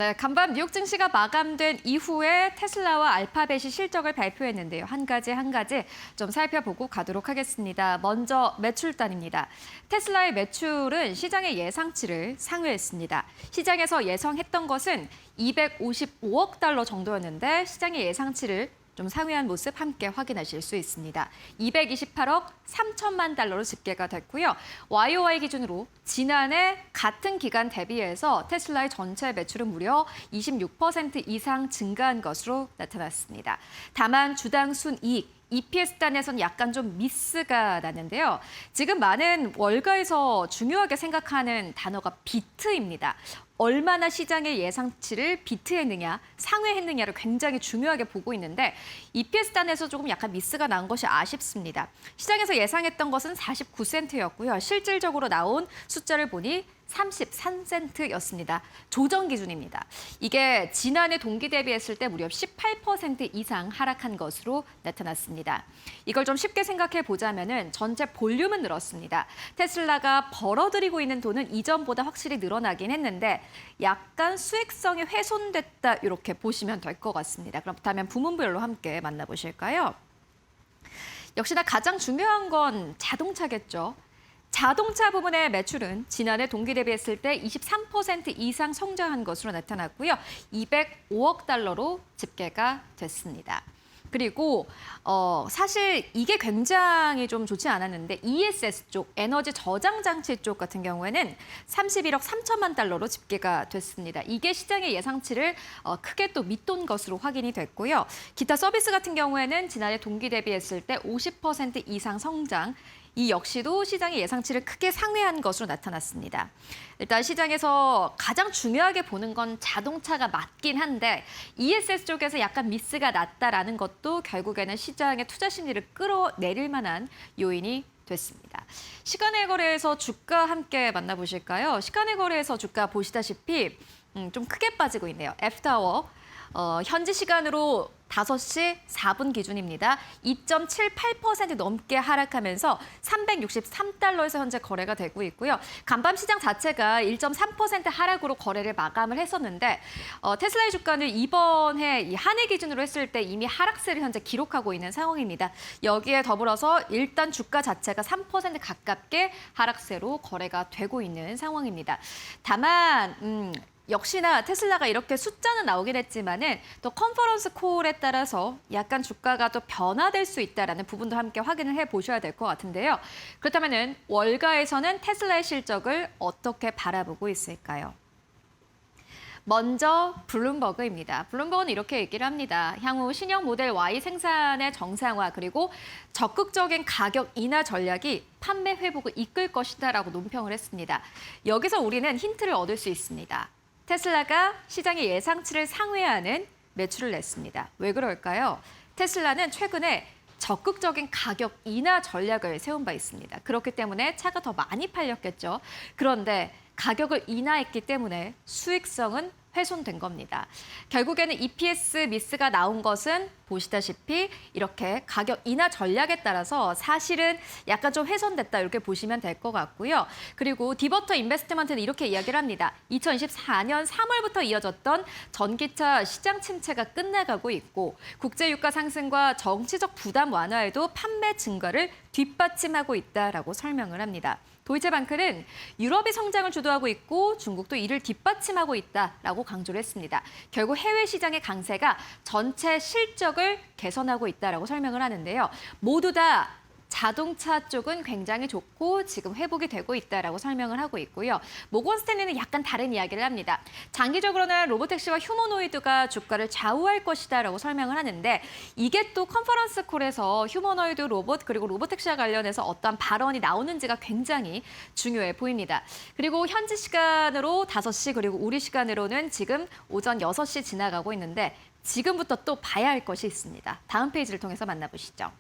네, 간밤 뉴욕 증시가 마감된 이후에 테슬라와 알파벳이 실적을 발표했는데요. 한 가지 좀 살펴보고 가도록 하겠습니다. 먼저 매출단입니다. 테슬라의 매출은 시장의 예상치를 상회했습니다. 시장에서 예상했던 것은 255억 달러 정도였는데 시장의 예상치를 좀 상회한 모습 함께 확인하실 수 있습니다. 228억 3천만 달러로 집계가 됐고요. YOY 기준으로 지난해 같은 기간 대비해서 테슬라의 전체 매출은 무려 26% 이상 증가한 것으로 나타났습니다. 다만 주당 순이익, EPS 단에서는 약간 좀 미스가 나는데요. 지금 많은 월가에서 중요하게 생각하는 단어가 비트입니다. 얼마나 시장의 예상치를 비트했느냐, 상회했느냐를 굉장히 중요하게 보고 있는데 EPS 단에서 조금 약간 미스가 난 것이 아쉽습니다. 시장에서 예상했던 것은 49센트였고요. 실질적으로 나온 숫자를 보니 33센트였습니다. 조정 기준입니다. 이게 지난해 동기 대비했을 때 무려 18% 이상 하락한 것으로 나타났습니다. 이걸 좀 쉽게 생각해 보자면은 전체 볼륨은 늘었습니다. 테슬라가 벌어들이고 있는 돈은 이전보다 확실히 늘어나긴 했는데 약간 수익성이 훼손됐다 이렇게 보시면 될 것 같습니다. 그렇다면 부문별로 함께 만나보실까요? 역시나 가장 중요한 건 자동차겠죠. 자동차 부문의 매출은 지난해 동기 대비했을 때 23% 이상 성장한 것으로 나타났고요. 205억 달러로 집계가 됐습니다. 그리고 사실 이게 굉장히 좀 좋지 않았는데 ESS 쪽, 에너지 저장 장치 쪽 같은 경우에는 31억 3천만 달러로 집계가 됐습니다. 이게 시장의 예상치를 크게 또 밑돈 것으로 확인이 됐고요. 기타 서비스 같은 경우에는 지난해 동기 대비했을 때 50% 이상 성장, 이 역시도 시장의 예상치를 크게 상회한 것으로 나타났습니다. 일단 시장에서 가장 중요하게 보는 건 자동차가 맞긴 한데 ESS 쪽에서 약간 미스가 났다라는 것도 결국에는 시장의 투자 심리를 끌어내릴 만한 요인이 됐습니다. 시간의 거래에서 주가 함께 만나보실까요? 시간의 거래에서 주가 보시다시피 좀 크게 빠지고 있네요. F타워. 현지 시간으로 5시 4분 기준입니다. 2.78% 넘게 하락하면서 363달러에서 현재 거래가 되고 있고요. 간밤 시장 자체가 1.3% 하락으로 거래를 마감을 했었는데 테슬라의 주가는 이번 해 이 한 해 기준으로 했을 때 이미 하락세를 현재 기록하고 있는 상황입니다. 여기에 더불어서 일단 주가 자체가 3% 가깝게 하락세로 거래가 되고 있는 상황입니다. 다만 역시나 테슬라가 이렇게 숫자는 나오긴 했지만은 또 컨퍼런스 콜에 따라서 약간 주가가 또 변화될 수 있다라는 부분도 함께 확인을 해보셔야 될 것 같은데요. 그렇다면은 월가에서는 테슬라의 실적을 어떻게 바라보고 있을까요? 먼저 블룸버그입니다. 블룸버그는 이렇게 얘기를 합니다. 향후 신형 모델 Y 생산의 정상화 그리고 적극적인 가격 인하 전략이 판매 회복을 이끌 것이다라고 논평을 했습니다. 여기서 우리는 힌트를 얻을 수 있습니다. 테슬라가 시장의 예상치를 상회하는 매출을 냈습니다. 왜 그럴까요? 테슬라는 최근에 적극적인 가격 인하 전략을 세운 바 있습니다. 그렇기 때문에 차가 더 많이 팔렸겠죠. 그런데 가격을 인하했기 때문에 수익성은 훼손된 겁니다. 결국에는 EPS 미스가 나온 것은 보시다시피 이렇게 가격 인하 전략에 따라서 사실은 약간 좀 훼손됐다 이렇게 보시면 될 것 같고요. 그리고 디버터 인베스트먼트는 이렇게 이야기를 합니다. 2024년 3월부터 이어졌던 전기차 시장 침체가 끝나가고 있고 국제 유가 상승과 정치적 부담 완화에도 판매 증가를 뒷받침하고 있다라고 설명을 합니다. 도이체방크는 유럽이 성장을 주도하고 있고 중국도 이를 뒷받침하고 있다라고 강조를 했습니다. 결국 해외 시장의 강세가 전체 실적을 개선하고 있다라고 설명을 하는데요. 모두 다 자동차 쪽은 굉장히 좋고 지금 회복이 되고 있다라고 설명을 하고 있고요. 모건 스탠리는 약간 다른 이야기를 합니다. 장기적으로는 로보택시와 휴머노이드가 주가를 좌우할 것이다라고 설명을 하는데 이게 또 컨퍼런스 콜에서 휴머노이드 로봇 그리고 로보택시와 관련해서 어떠한 발언이 나오는지가 굉장히 중요해 보입니다. 그리고 현지 시간으로 5시 그리고 우리 시간으로는 지금 오전 6시 지나가고 있는데 지금부터 또 봐야 할 것이 있습니다. 다음 페이지를 통해서 만나보시죠.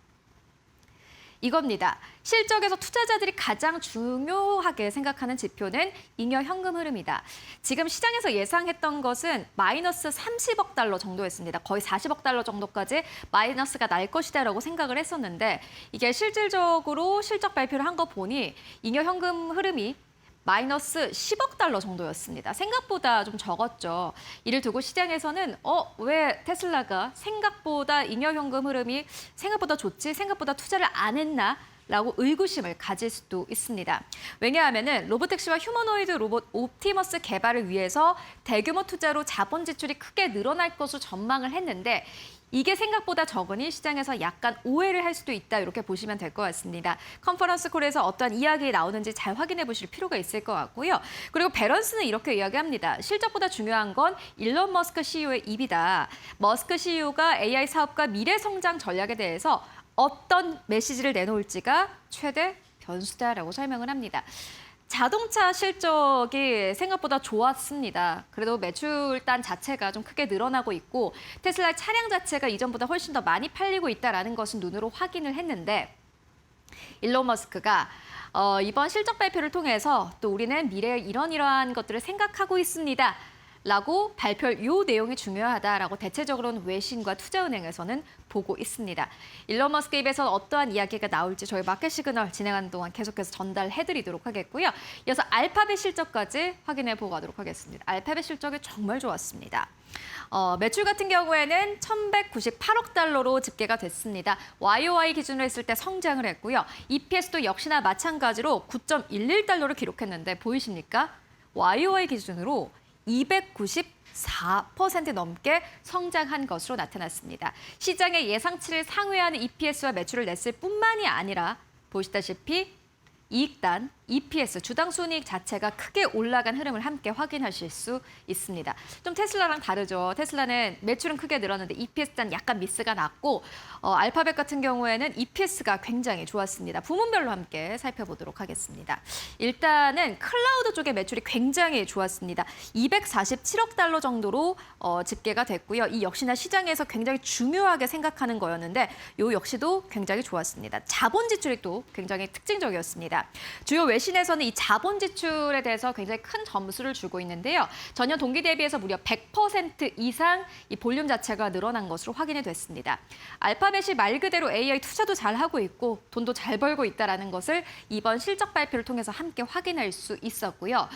이겁니다. 실적에서 투자자들이 가장 중요하게 생각하는 지표는 잉여 현금 흐름이다. 지금 시장에서 예상했던 것은 마이너스 30억 달러 정도였습니다. 거의 40억 달러 정도까지 마이너스가 날 것이다라고 생각을 했었는데 이게 실질적으로 실적 발표를 한 거 보니 잉여 현금 흐름이 마이너스 10억 달러 정도였습니다. 생각보다 좀 적었죠. 이를 두고 시장에서는 왜 테슬라가 생각보다 잉여현금 흐름이 생각보다 좋지? 생각보다 투자를 안 했나? 라고 의구심을 가질 수도 있습니다. 왜냐하면 로보택시와 휴머노이드 로봇 옵티머스 개발을 위해서 대규모 투자로 자본 지출이 크게 늘어날 것으로 전망을 했는데 이게 생각보다 적으니 시장에서 약간 오해를 할 수도 있다 이렇게 보시면 될 것 같습니다. 컨퍼런스 콜에서 어떠한 이야기 나오는지 잘 확인해 보실 필요가 있을 것 같고요. 그리고 베런스는 이렇게 이야기합니다. 실적보다 중요한 건 일론 머스크 CEO의 입이다. 머스크 CEO가 AI 사업과 미래 성장 전략에 대해서 어떤 메시지를 내놓을지가 최대 변수다라고 설명을 합니다. 자동차 실적이 생각보다 좋았습니다. 그래도 매출단 자체가 좀 크게 늘어나고 있고 테슬라의 차량 자체가 이전보다 훨씬 더 많이 팔리고 있다는 것은 눈으로 확인을 했는데 일론 머스크가 이번 실적 발표를 통해서 또 우리는 미래에 이러한 것들을 생각하고 있습니다. 라고 발표할 요 내용이 중요하다라고 대체적으로는 외신과 투자은행에서는 보고 있습니다. 일론 머스크 입에서 어떠한 이야기가 나올지 저희 마켓 시그널 진행하는 동안 계속해서 전달해드리도록 하겠고요. 이어서 알파벳 실적까지 확인해보고 가도록 하겠습니다. 알파벳 실적이 정말 좋았습니다. 매출 같은 경우에는 1,198억 달러로 집계가 됐습니다. YOY 기준으로 했을 때 성장을 했고요. EPS도 역시나 마찬가지로 9.11달러를 기록했는데 보이십니까? YOY 기준으로 294% 넘게 성장한 것으로 나타났습니다. 시장의 예상치를 상회하는 EPS와 매출을 냈을 뿐만이 아니라 보시다시피 이익단, EPS, 주당 순이익 자체가 크게 올라간 흐름을 함께 확인하실 수 있습니다. 좀 테슬라랑 다르죠. 테슬라는 매출은 크게 늘었는데 EPS단 약간 미스가 났고 알파벳 같은 경우에는 EPS가 굉장히 좋았습니다. 부문별로 함께 살펴보도록 하겠습니다. 일단은 클라우드 쪽의 매출이 굉장히 좋았습니다. 247억 달러 정도로 집계가 됐고요. 이 역시나 시장에서 굉장히 중요하게 생각하는 거였는데 이 역시도 굉장히 좋았습니다. 자본 지출이 또 굉장히 특징적이었습니다. 주요 외신에서는 이 자본 지출에 대해서 굉장히 큰 점수를 주고 있는데요. 전년 동기 대비해서 무려 100% 이상 이 볼륨 자체가 늘어난 것으로 확인이 됐습니다. 알파벳이 말 그대로 AI 투자도 잘하고 있고 돈도 잘 벌고 있다는 것을 이번 실적 발표를 통해서 함께 확인할 수 있었고요.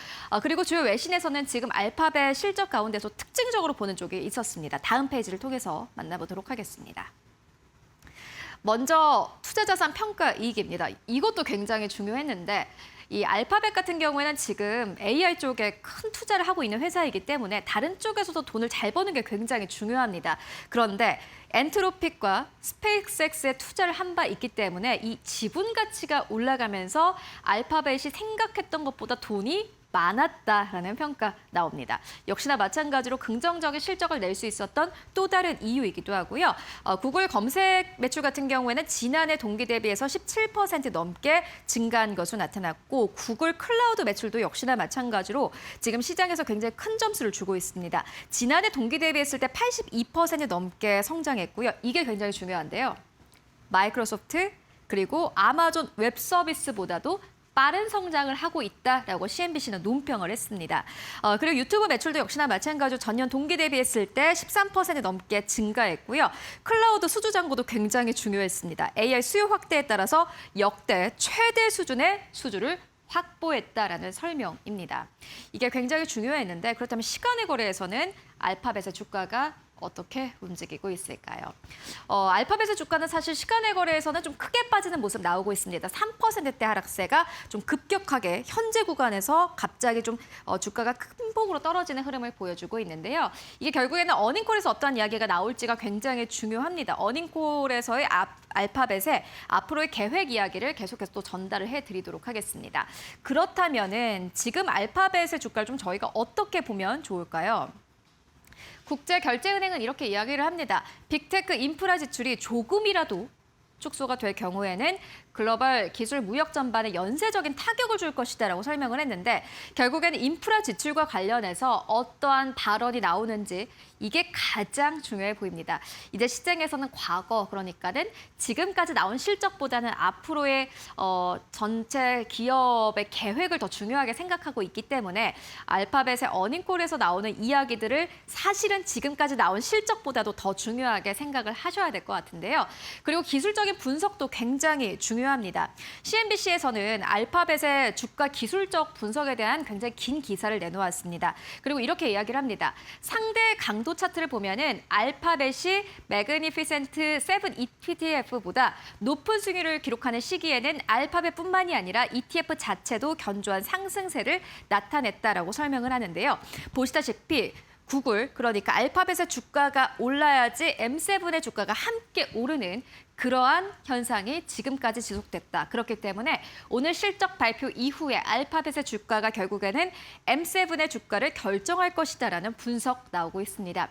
그리고 주요 외신에서는 지금 알파벳 실적 가운데서 특징적으로 보는 쪽이 있었습니다. 다음 페이지를 통해서 만나보도록 하겠습니다. 먼저 투자자산 평가 이익입니다. 이것도 굉장히 중요했는데 이 알파벳 같은 경우에는 지금 AI 쪽에 큰 투자를 하고 있는 회사이기 때문에 다른 쪽에서도 돈을 잘 버는 게 굉장히 중요합니다. 그런데 엔트로픽과 스페이스X에 투자를 한 바 있기 때문에 이 지분 가치가 올라가면서 알파벳이 생각했던 것보다 돈이 많았다라는 평가 나옵니다. 역시나 마찬가지로 긍정적인 실적을 낼 수 있었던 또 다른 이유이기도 하고요. 구글 검색 매출 같은 경우에는 지난해 동기 대비해서 17% 넘게 증가한 것으로 나타났고 구글 클라우드 매출도 역시나 마찬가지로 지금 시장에서 굉장히 큰 점수를 주고 있습니다. 지난해 동기 대비했을 때 82% 넘게 성장했고요. 이게 굉장히 중요한데요. 마이크로소프트 그리고 아마존 웹 서비스보다도 빠른 성장을 하고 있다라고 CNBC는 논평을 했습니다. 그리고 유튜브 매출도 역시나 마찬가지로 전년 동기 대비했을 때 13% 넘게 증가했고요. 클라우드 수주 잔고도 굉장히 중요했습니다. AI 수요 확대에 따라서 역대 최대 수준의 수주를 확보했다라는 설명입니다. 이게 굉장히 중요했는데 그렇다면 시간의 거래에서는 알파벳의 주가가 어떻게 움직이고 있을까요? 알파벳의 주가는 사실 시간의 거래에서는 좀 크게 빠지는 모습 나오고 있습니다. 3%대 하락세가 좀 급격하게 현재 구간에서 갑자기 좀 주가가 큰 폭으로 떨어지는 흐름을 보여주고 있는데요. 이게 결국에는 어닝콜에서 어떠한 이야기가 나올지가 굉장히 중요합니다. 어닝콜에서의 알파벳의 앞으로의 계획 이야기를 계속해서 또 전달을 해드리도록 하겠습니다. 그렇다면은 지금 알파벳의 주가를 좀 저희가 어떻게 보면 좋을까요? 국제결제은행은 이렇게 이야기를 합니다. 빅테크 인프라 지출이 조금이라도 축소가 될 경우에는 글로벌 기술 무역 전반에 연쇄적인 타격을 줄 것이다라고 설명을 했는데 결국에는 인프라 지출과 관련해서 어떠한 발언이 나오는지 이게 가장 중요해 보입니다. 이제 시장에서는 과거 그러니까는 지금까지 나온 실적보다는 앞으로의 전체 기업의 계획을 더 중요하게 생각하고 있기 때문에 알파벳의 어닝콜에서 나오는 이야기들을 사실은 지금까지 나온 실적보다도 더 중요하게 생각을 하셔야 될 것 같은데요. 그리고 기술적인 기술적인 분석도 굉장히 중요합니다. CNBC에서는 알파벳의 주가 기술적 분석에 대한 굉장히 긴 기사를 내놓았습니다. 그리고 이렇게 이야기를 합니다. 상대 강도 차트를 보면은 알파벳이 매그니피센트 7 ETF보다 높은 수익률을 기록하는 시기에는 알파벳뿐만이 아니라 ETF 자체도 견조한 상승세를 나타냈다라고 설명을 하는데요. 보시다시피 구글, 그러니까 알파벳의 주가가 올라야지 M7의 주가가 함께 오르는 그러한 현상이 지금까지 지속됐다. 그렇기 때문에 오늘 실적 발표 이후에 알파벳의 주가가 결국에는 M7의 주가를 결정할 것이다라는 분석 나오고 있습니다.